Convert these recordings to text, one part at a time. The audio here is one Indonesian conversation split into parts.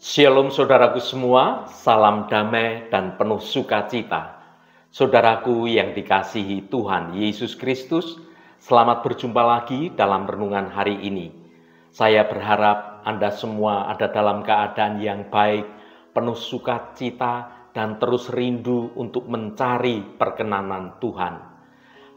Shalom saudaraku semua, salam damai dan penuh sukacita. Saudaraku yang dikasihi Tuhan Yesus Kristus, selamat berjumpa lagi dalam renungan hari ini. Saya berharap Anda semua ada dalam keadaan yang baik, penuh sukacita dan terus rindu untuk mencari perkenanan Tuhan.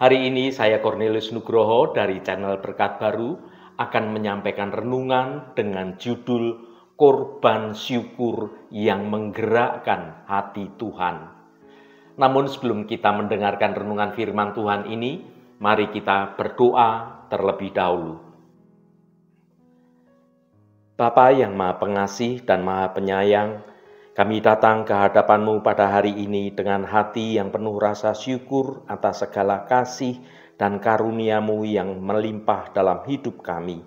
Hari ini saya Cornelius Nugroho dari channel Berkat Baru akan menyampaikan renungan dengan judul Korban syukur yang menggerakkan hati Tuhan. Namun sebelum kita mendengarkan renungan firman Tuhan ini, mari kita berdoa terlebih dahulu. Bapa yang Maha Pengasih dan Maha Penyayang, kami datang ke hadapan-Mu pada hari ini dengan hati yang penuh rasa syukur atas segala kasih dan karunia-Mu yang melimpah dalam hidup kami.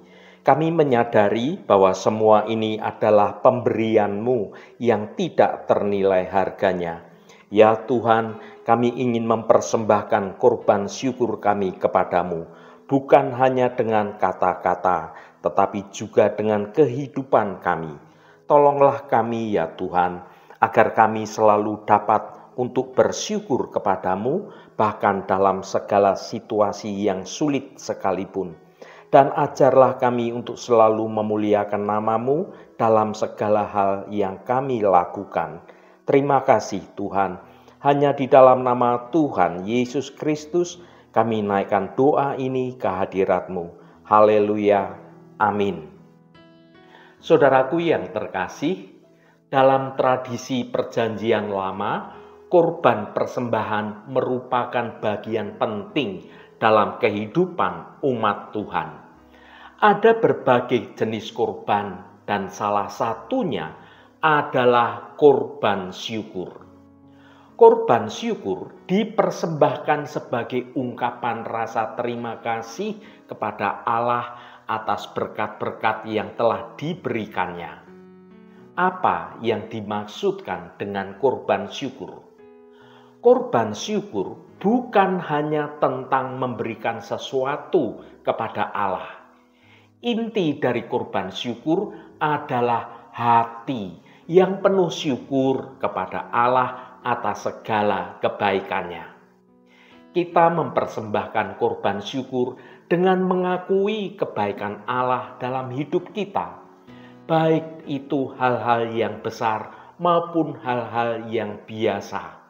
Kami menyadari bahwa semua ini adalah pemberian-Mu yang tidak ternilai harganya. Ya Tuhan, kami ingin mempersembahkan korban syukur kami kepadamu, bukan hanya dengan kata-kata, tetapi juga dengan kehidupan kami. Tolonglah kami ya Tuhan, agar kami selalu dapat untuk bersyukur kepadamu, bahkan dalam segala situasi yang sulit sekalipun. Dan ajarlah kami untuk selalu memuliakan nama-Mu dalam segala hal yang kami lakukan. Terima kasih Tuhan. Hanya di dalam nama Tuhan Yesus Kristus kami naikkan doa ini ke hadirat-Mu. Haleluya. Amin. Saudaraku yang terkasih, dalam tradisi perjanjian lama, korban persembahan merupakan bagian penting dalam kehidupan umat Tuhan. Ada berbagai jenis korban dan salah satunya adalah korban syukur. Korban syukur dipersembahkan sebagai ungkapan rasa terima kasih kepada Allah atas berkat-berkat yang telah diberikannya. Apa yang dimaksudkan dengan korban syukur? Korban syukur bukan hanya tentang memberikan sesuatu kepada Allah. Inti dari korban syukur adalah hati yang penuh syukur kepada Allah atas segala kebaikannya. Kita mempersembahkan korban syukur dengan mengakui kebaikan Allah dalam hidup kita, baik itu hal-hal yang besar maupun hal-hal yang biasa.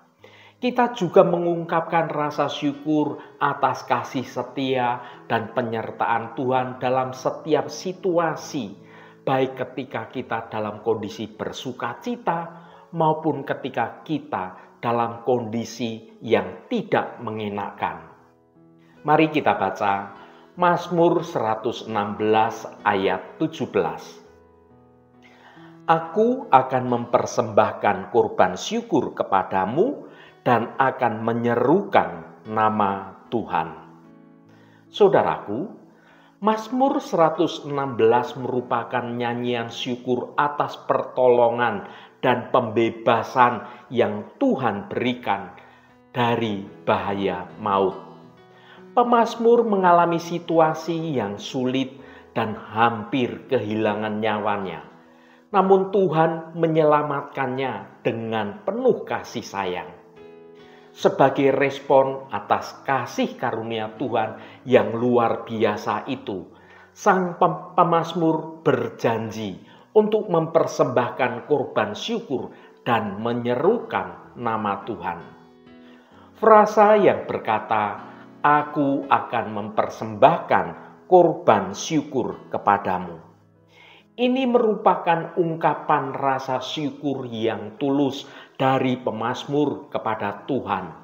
Kita juga mengungkapkan rasa syukur atas kasih setia dan penyertaan Tuhan dalam setiap situasi, baik ketika kita dalam kondisi bersukacita maupun ketika kita dalam kondisi yang tidak mengenakan. Mari kita baca Mazmur 116 ayat 17. Aku akan mempersembahkan korban syukur kepadamu dan akan menyerukan nama Tuhan. Saudaraku, Mazmur 116 merupakan nyanyian syukur atas pertolongan dan pembebasan yang Tuhan berikan dari bahaya maut. Pemazmur mengalami situasi yang sulit dan hampir kehilangan nyawanya. Namun Tuhan menyelamatkannya dengan penuh kasih sayang. Sebagai respon atas kasih karunia Tuhan yang luar biasa itu, sang pemazmur berjanji untuk mempersembahkan korban syukur dan menyerukan nama Tuhan. Frasa yang berkata, "Aku akan mempersembahkan korban syukur kepadamu." Ini merupakan ungkapan rasa syukur yang tulus dari pemazmur kepada Tuhan.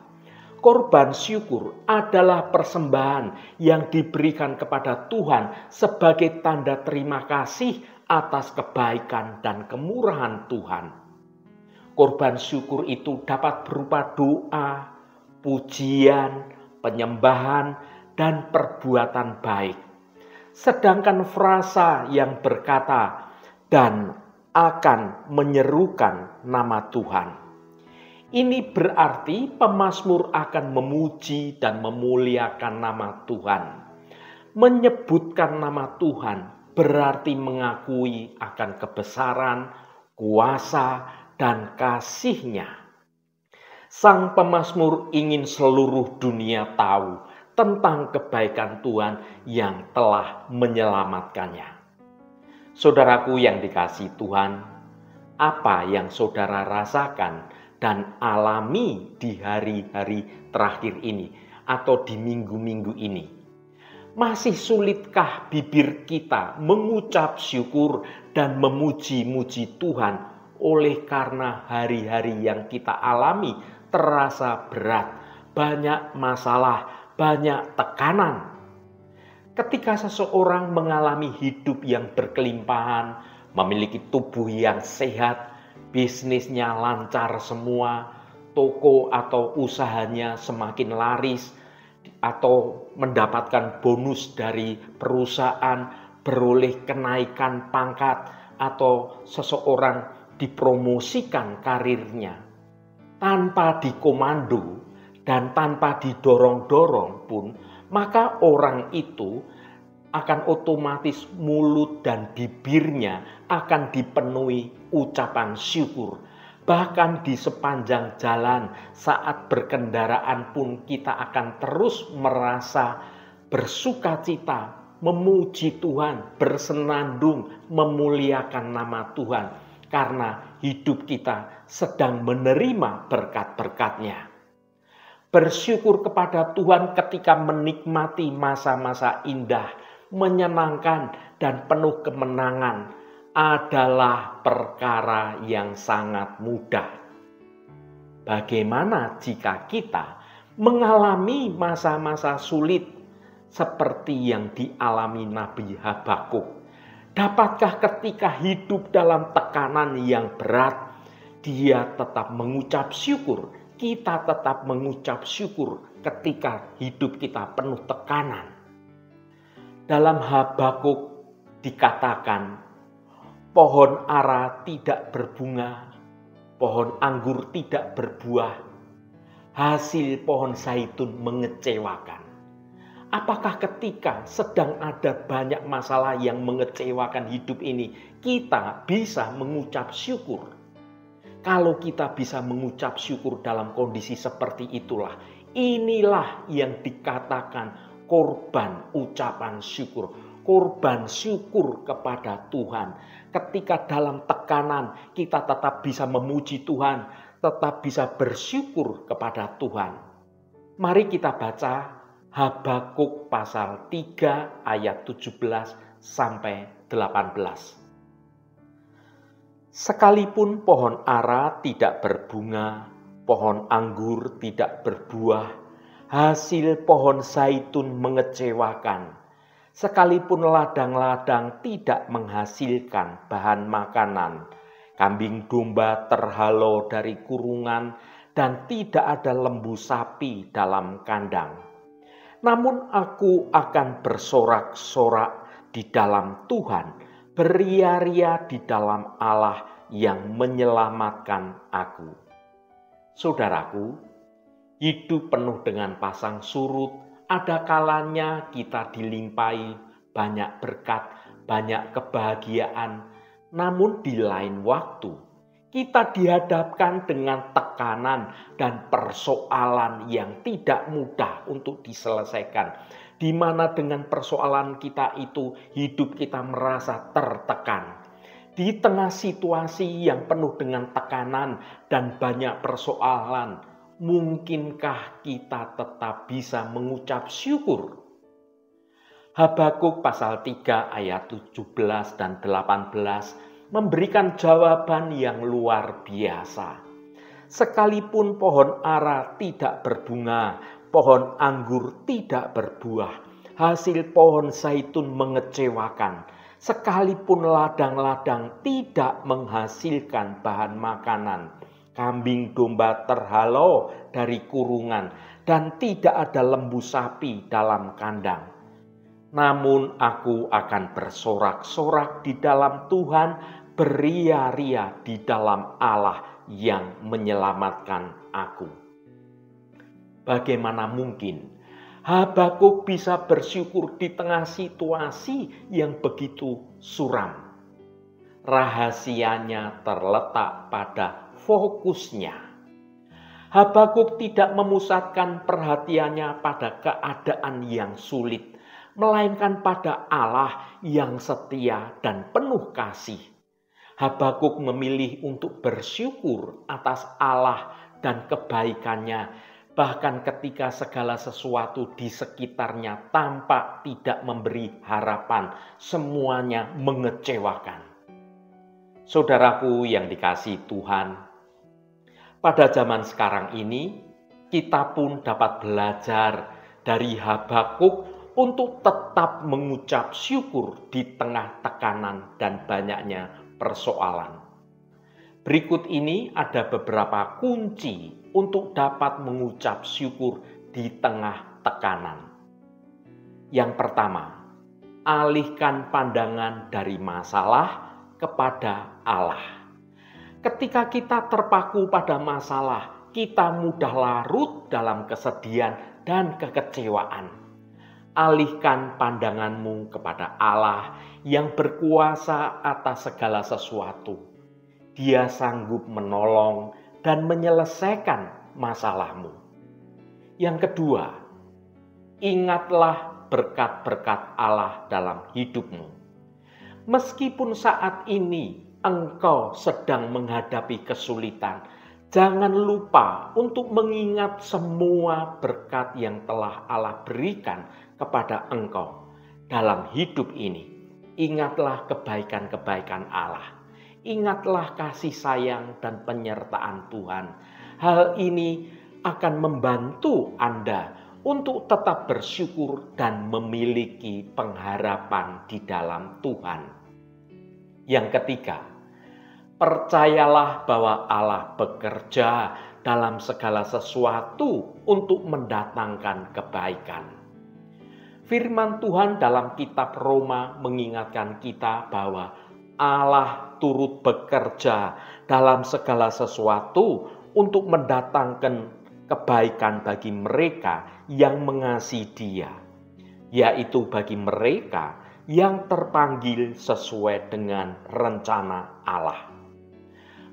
Korban syukur adalah persembahan yang diberikan kepada Tuhan sebagai tanda terima kasih atas kebaikan dan kemurahan Tuhan. Korban syukur itu dapat berupa doa, pujian, penyembahan, dan perbuatan baik. Sedangkan frasa yang berkata, "dan akan menyerukan nama Tuhan." Ini berarti pemazmur akan memuji dan memuliakan nama Tuhan. Menyebutkan nama Tuhan berarti mengakui akan kebesaran, kuasa, dan kasih-Nya. Sang pemazmur ingin seluruh dunia tahu tentang kebaikan Tuhan yang telah menyelamatkannya. Saudaraku yang dikasihi Tuhan, apa yang saudara rasakan dan alami di hari-hari terakhir ini atau di minggu-minggu ini? Masih sulitkah bibir kita mengucap syukur dan memuji-muji Tuhan oleh karena hari-hari yang kita alami terasa berat, banyak masalah, banyak tekanan? Ketika seseorang mengalami hidup yang berkelimpahan, memiliki tubuh yang sehat, bisnisnya lancar semua, toko atau usahanya semakin laris, atau mendapatkan bonus dari perusahaan, beroleh kenaikan pangkat, atau seseorang dipromosikan karirnya tanpa dikomando dan tanpa didorong-dorong pun, maka orang itu akan otomatis mulut dan bibirnya akan dipenuhi ucapan syukur. Bahkan di sepanjang jalan saat berkendaraan pun kita akan terus merasa bersukacita, memuji Tuhan, bersenandung, memuliakan nama Tuhan. Karena hidup kita sedang menerima berkat-berkat-Nya. Bersyukur kepada Tuhan ketika menikmati masa-masa indah, menyenangkan, dan penuh kemenangan adalah perkara yang sangat mudah. Bagaimana jika kita mengalami masa-masa sulit seperti yang dialami Nabi Habakuk? Dapatkah ketika hidup dalam tekanan yang berat, dia tetap mengucap syukur? Kita tetap mengucap syukur ketika hidup kita penuh tekanan. Dalam Habakuk dikatakan, pohon ara tidak berbunga, pohon anggur tidak berbuah, hasil pohon zaitun mengecewakan. Apakah ketika sedang ada banyak masalah yang mengecewakan hidup ini, kita bisa mengucap syukur? Kalau kita bisa mengucap syukur dalam kondisi seperti itulah, inilah yang dikatakan korban ucapan syukur. Korban syukur kepada Tuhan. Ketika dalam tekanan kita tetap bisa memuji Tuhan, tetap bisa bersyukur kepada Tuhan. Mari kita baca Habakuk pasal 3 ayat 17 sampai 18. Sekalipun pohon ara tidak berbunga, pohon anggur tidak berbuah, hasil pohon zaitun mengecewakan. Sekalipun ladang-ladang tidak menghasilkan bahan makanan, kambing domba terhalau dari kurungan, dan tidak ada lembu sapi dalam kandang. Namun aku akan bersorak-sorak di dalam Tuhan, beria-ria di dalam Allah yang menyelamatkan aku. Saudaraku, hidup penuh dengan pasang surut. Ada kalanya kita dilimpahi banyak berkat, banyak kebahagiaan. Namun di lain waktu, kita dihadapkan dengan tekanan dan persoalan yang tidak mudah untuk diselesaikan. Di mana dengan persoalan kita itu, hidup kita merasa tertekan. Di tengah situasi yang penuh dengan tekanan dan banyak persoalan, mungkinkah kita tetap bisa mengucap syukur? Habakuk pasal 3 ayat 17 dan 18 memberikan jawaban yang luar biasa. Sekalipun pohon ara tidak berbunga, pohon anggur tidak berbuah, hasil pohon zaitun mengecewakan. Sekalipun ladang-ladang tidak menghasilkan bahan makanan, kambing domba terhalau dari kurungan, dan tidak ada lembu sapi dalam kandang. Namun aku akan bersorak-sorak di dalam Tuhan, beria-ria di dalam Allah yang menyelamatkan aku. Bagaimana mungkin Habakuk bisa bersyukur di tengah situasi yang begitu suram? Rahasianya terletak pada fokusnya. Habakuk tidak memusatkan perhatiannya pada keadaan yang sulit, melainkan pada Allah yang setia dan penuh kasih. Habakuk memilih untuk bersyukur atas Allah dan kebaikannya, bahkan ketika segala sesuatu di sekitarnya tampak tidak memberi harapan, semuanya mengecewakan. Saudaraku yang dikasihi Tuhan, pada zaman sekarang ini kita pun dapat belajar dari Habakuk untuk tetap mengucap syukur di tengah tekanan dan banyaknya persoalan. Berikut ini ada beberapa kunci untuk dapat mengucap syukur di tengah tekanan. Yang pertama, alihkan pandangan dari masalah kepada Allah. Ketika kita terpaku pada masalah, kita mudah larut dalam kesedihan dan kekecewaan. Alihkan pandanganmu kepada Allah yang berkuasa atas segala sesuatu. Dia sanggup menolong dan menyelesaikan masalahmu. Yang kedua, ingatlah berkat-berkat Allah dalam hidupmu. Meskipun saat ini engkau sedang menghadapi kesulitan, jangan lupa untuk mengingat semua berkat yang telah Allah berikan kepada engkau dalam hidup ini. Ingatlah kebaikan-kebaikan Allah. Ingatlah kasih sayang dan penyertaan Tuhan. Hal ini akan membantu Anda untuk tetap bersyukur dan memiliki pengharapan di dalam Tuhan. Yang ketiga, percayalah bahwa Allah bekerja dalam segala sesuatu untuk mendatangkan kebaikan. Firman Tuhan dalam kitab Roma mengingatkan kita bahwa Allah turut bekerja dalam segala sesuatu untuk mendatangkan kebaikan bagi mereka yang mengasihi Dia, yaitu bagi mereka yang terpanggil sesuai dengan rencana Allah.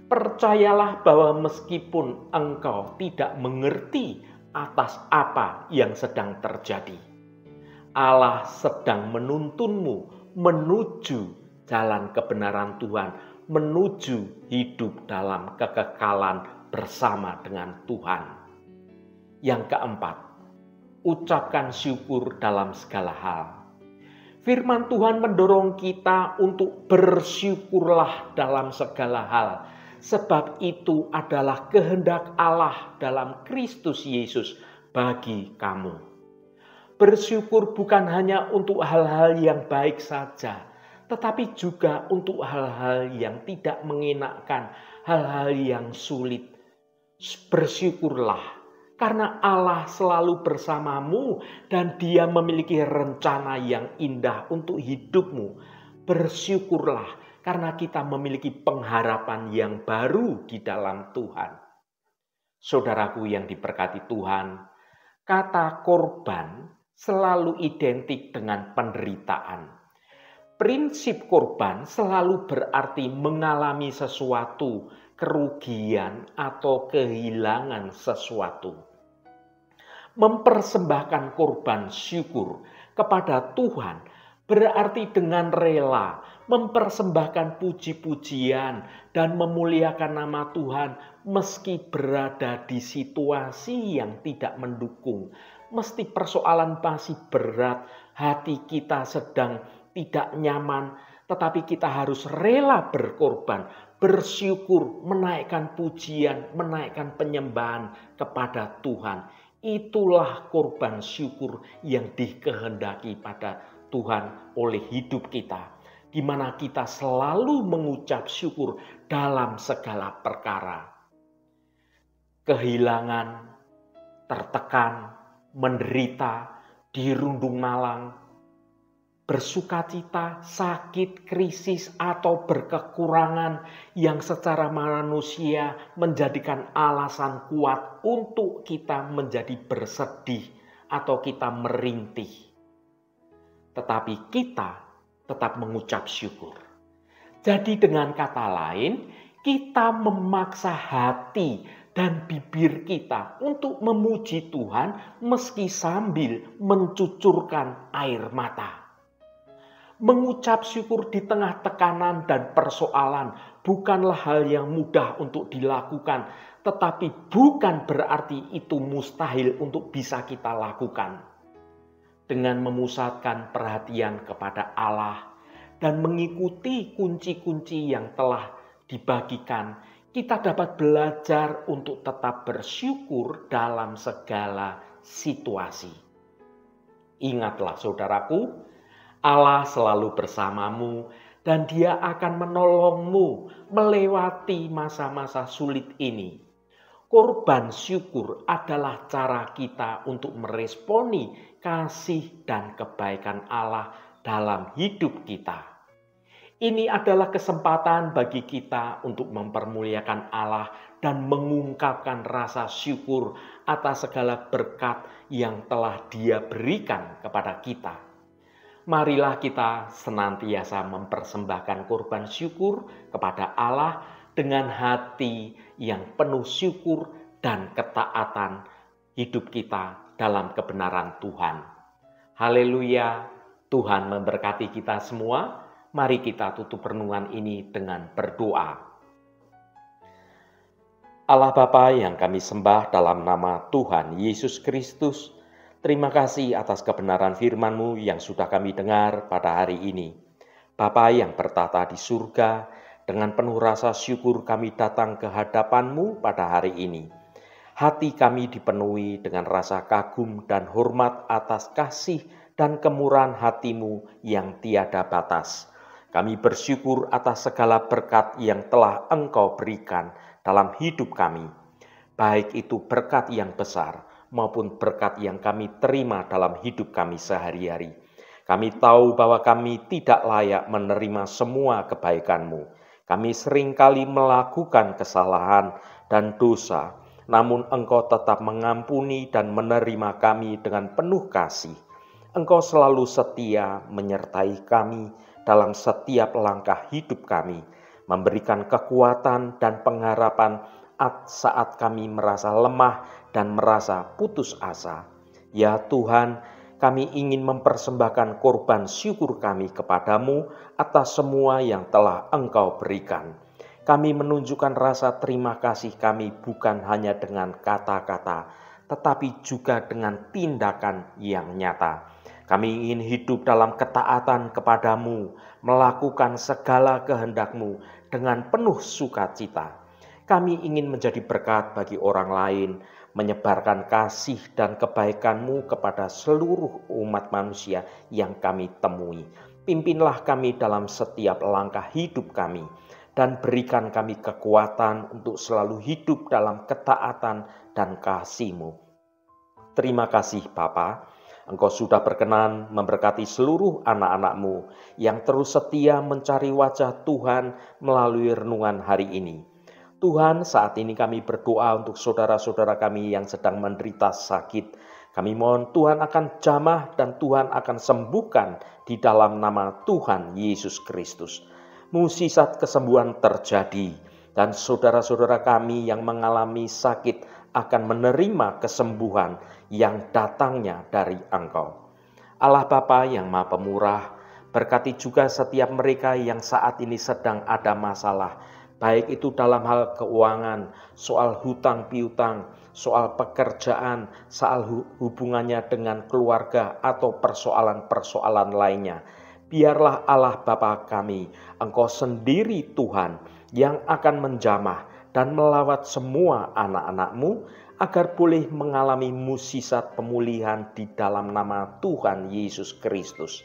Percayalah bahwa meskipun engkau tidak mengerti atas apa yang sedang terjadi, Allah sedang menuntunmu menuju jalan kebenaran Tuhan, menuju hidup dalam kekekalan bersama dengan Tuhan. Yang keempat, ucapkan syukur dalam segala hal. Firman Tuhan mendorong kita untuk bersyukurlah dalam segala hal, sebab itu adalah kehendak Allah dalam Kristus Yesus bagi kamu. Bersyukur bukan hanya untuk hal-hal yang baik saja, tetapi juga untuk hal-hal yang tidak mengenakkan, hal-hal yang sulit. Bersyukurlah, karena Allah selalu bersamamu dan Dia memiliki rencana yang indah untuk hidupmu. Bersyukurlah karena kita memiliki pengharapan yang baru di dalam Tuhan. Saudaraku yang diberkati Tuhan, kata korban selalu identik dengan penderitaan. Prinsip korban selalu berarti mengalami sesuatu, kerugian atau kehilangan sesuatu. Mempersembahkan korban syukur kepada Tuhan berarti dengan rela mempersembahkan puji-pujian dan memuliakan nama Tuhan meski berada di situasi yang tidak mendukung. Mesti persoalan masih berat, hati kita sedang tidak nyaman, tetapi kita harus rela berkorban, bersyukur, menaikkan pujian, menaikkan penyembahan kepada Tuhan. Itulah korban syukur yang dikehendaki pada Tuhan oleh hidup kita, di mana kita selalu mengucap syukur dalam segala perkara. Kehilangan, tertekan, menderita, dirundung malang, bersukacita, sakit, krisis, atau berkekurangan yang secara manusia menjadikan alasan kuat untuk kita menjadi bersedih atau kita merintih. Tetapi kita tetap mengucap syukur. Jadi dengan kata lain, kita memaksa hati dan bibir kita untuk memuji Tuhan meski sambil mencucurkan air mata. Mengucap syukur di tengah tekanan dan persoalan bukanlah hal yang mudah untuk dilakukan, tetapi bukan berarti itu mustahil untuk bisa kita lakukan. Dengan memusatkan perhatian kepada Allah dan mengikuti kunci-kunci yang telah dibagikan, kita dapat belajar untuk tetap bersyukur dalam segala situasi. Ingatlah saudaraku, Allah selalu bersamamu dan Dia akan menolongmu melewati masa-masa sulit ini. Korban syukur adalah cara kita untuk meresponi kasih dan kebaikan Allah dalam hidup kita. Ini adalah kesempatan bagi kita untuk mempermuliakan Allah dan mengungkapkan rasa syukur atas segala berkat yang telah Dia berikan kepada kita. Marilah kita senantiasa mempersembahkan korban syukur kepada Allah dengan hati yang penuh syukur dan ketaatan hidup kita dalam kebenaran Tuhan. Haleluya, Tuhan memberkati kita semua. Mari kita tutup renungan ini dengan berdoa. Allah Bapa yang kami sembah dalam nama Tuhan Yesus Kristus, terima kasih atas kebenaran firman-Mu yang sudah kami dengar pada hari ini. Bapa yang bertata di surga, dengan penuh rasa syukur kami datang ke hadapan-Mu pada hari ini. Hati kami dipenuhi dengan rasa kagum dan hormat atas kasih dan kemurahan hati-Mu yang tiada batas. Kami bersyukur atas segala berkat yang telah Engkau berikan dalam hidup kami, baik itu berkat yang besar maupun berkat yang kami terima dalam hidup kami sehari-hari. Kami tahu bahwa kami tidak layak menerima semua kebaikan-Mu. Kami seringkali melakukan kesalahan dan dosa, namun Engkau tetap mengampuni dan menerima kami dengan penuh kasih. Engkau selalu setia menyertai kami dalam setiap langkah hidup kami, memberikan kekuatan dan pengharapan saat kami merasa lemah dan merasa putus asa. Ya Tuhan, kami ingin mempersembahkan korban syukur kami kepadamu atas semua yang telah Engkau berikan. Kami menunjukkan rasa terima kasih kami bukan hanya dengan kata-kata, tetapi juga dengan tindakan yang nyata. Kami ingin hidup dalam ketaatan kepadamu, melakukan segala kehendak-Mu dengan penuh sukacita. Kami ingin menjadi berkat bagi orang lain, menyebarkan kasih dan kebaikan-Mu kepada seluruh umat manusia yang kami temui. Pimpinlah kami dalam setiap langkah hidup kami, dan berikan kami kekuatan untuk selalu hidup dalam ketaatan dan kasih-Mu. Terima kasih Bapa, Engkau sudah berkenan memberkati seluruh anak-anak-Mu yang terus setia mencari wajah Tuhan melalui renungan hari ini. Tuhan, saat ini kami berdoa untuk saudara-saudara kami yang sedang menderita sakit. Kami mohon Tuhan akan jamah dan Tuhan akan sembuhkan di dalam nama Tuhan Yesus Kristus. Mukjizat kesembuhan terjadi dan saudara-saudara kami yang mengalami sakit akan menerima kesembuhan yang datangnya dari Engkau. Allah Bapa yang Maha Pemurah, berkati juga setiap mereka yang saat ini sedang ada masalah, baik itu dalam hal keuangan, soal hutang piutang, soal pekerjaan, soal hubungannya dengan keluarga atau persoalan-persoalan lainnya. Biarlah Allah Bapa kami, Engkau sendiri Tuhan yang akan menjamah dan melawat semua anak-anak-Mu agar boleh mengalami mukjizat pemulihan di dalam nama Tuhan Yesus Kristus.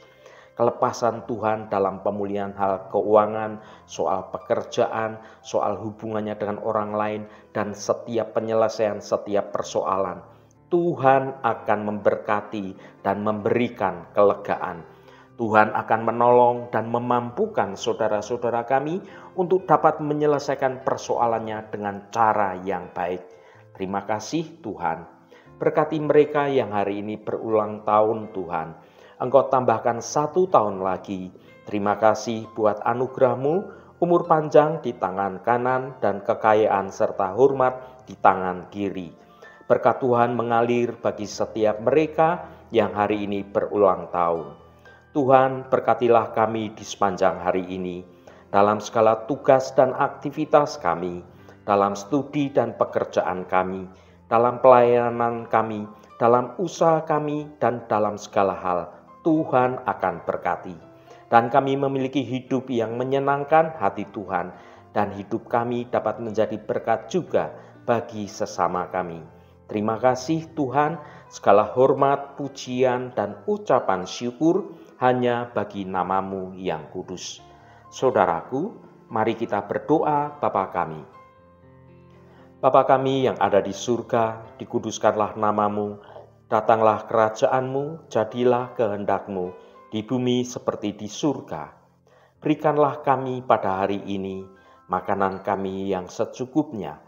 Kelepasan Tuhan dalam pemulihan hal keuangan, soal pekerjaan, soal hubungannya dengan orang lain, dan setiap penyelesaian setiap persoalan. Tuhan akan memberkati dan memberikan kelegaan. Tuhan akan menolong dan memampukan saudara-saudara kami untuk dapat menyelesaikan persoalannya dengan cara yang baik. Terima kasih Tuhan. Berkati mereka yang hari ini berulang tahun Tuhan. Engkau tambahkan 1 tahun lagi. Terima kasih buat anugerah-Mu umur panjang di tangan kanan, dan kekayaan serta hormat di tangan kiri. Berkat Tuhan mengalir bagi setiap mereka yang hari ini berulang tahun. Tuhan, berkatilah kami di sepanjang hari ini, dalam segala tugas dan aktivitas kami, dalam studi dan pekerjaan kami, dalam pelayanan kami, dalam usaha kami, dan dalam segala hal. Tuhan akan berkati. Dan kami memiliki hidup yang menyenangkan hati Tuhan, dan hidup kami dapat menjadi berkat juga bagi sesama kami. Terima kasih Tuhan, segala hormat, pujian, dan ucapan syukur hanya bagi nama-Mu yang kudus. Saudaraku, mari kita berdoa Bapa kami. Bapa kami yang ada di surga, dikuduskanlah nama-Mu, datanglah kerajaan-Mu, jadilah kehendak-Mu, di bumi seperti di surga. Berikanlah kami pada hari ini makanan kami yang secukupnya,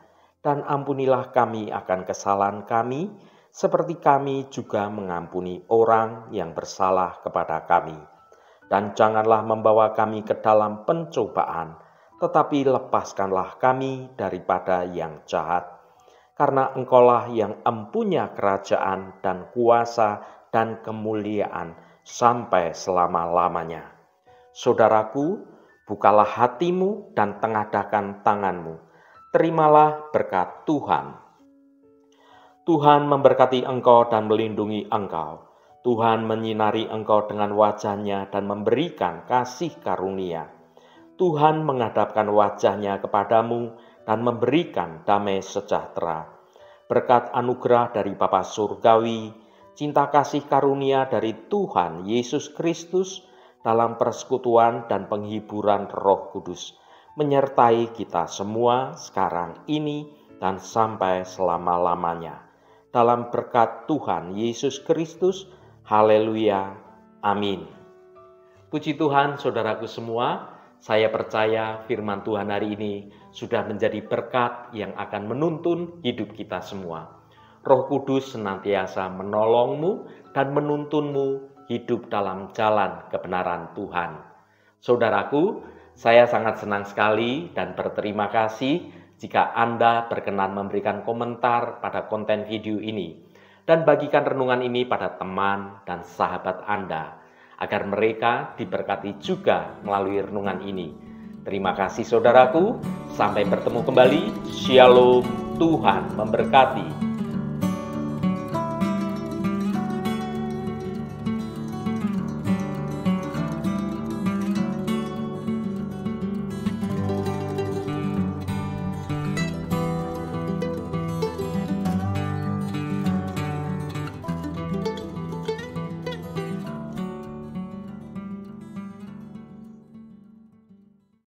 dan ampunilah kami akan kesalahan kami, seperti kami juga mengampuni orang yang bersalah kepada kami. Dan janganlah membawa kami ke dalam pencobaan, tetapi lepaskanlah kami daripada yang jahat. Karena Engkaulah yang empunya kerajaan dan kuasa dan kemuliaan sampai selama-lamanya. Saudaraku, bukalah hatimu dan tengadahkan tanganmu. Terimalah berkat Tuhan. Tuhan memberkati engkau dan melindungi engkau. Tuhan menyinari engkau dengan wajah-Nya dan memberikan kasih karunia. Tuhan menghadapkan wajah-Nya kepadamu dan memberikan damai sejahtera. Berkat anugerah dari Bapa Surgawi, cinta kasih karunia dari Tuhan Yesus Kristus dalam persekutuan dan penghiburan Roh Kudus menyertai kita semua sekarang ini dan sampai selama-lamanya. Dalam berkat Tuhan Yesus Kristus, haleluya, amin. Puji Tuhan saudaraku semua, saya percaya firman Tuhan hari ini sudah menjadi berkat yang akan menuntun hidup kita semua. Roh Kudus senantiasa menolongmu dan menuntunmu hidup dalam jalan kebenaran Tuhan. Saudaraku, saya sangat senang sekali dan berterima kasih jika Anda berkenan memberikan komentar pada konten video ini dan bagikan renungan ini pada teman dan sahabat Anda agar mereka diberkati juga melalui renungan ini. Terima kasih saudaraku, sampai bertemu kembali. Shalom, Tuhan memberkati.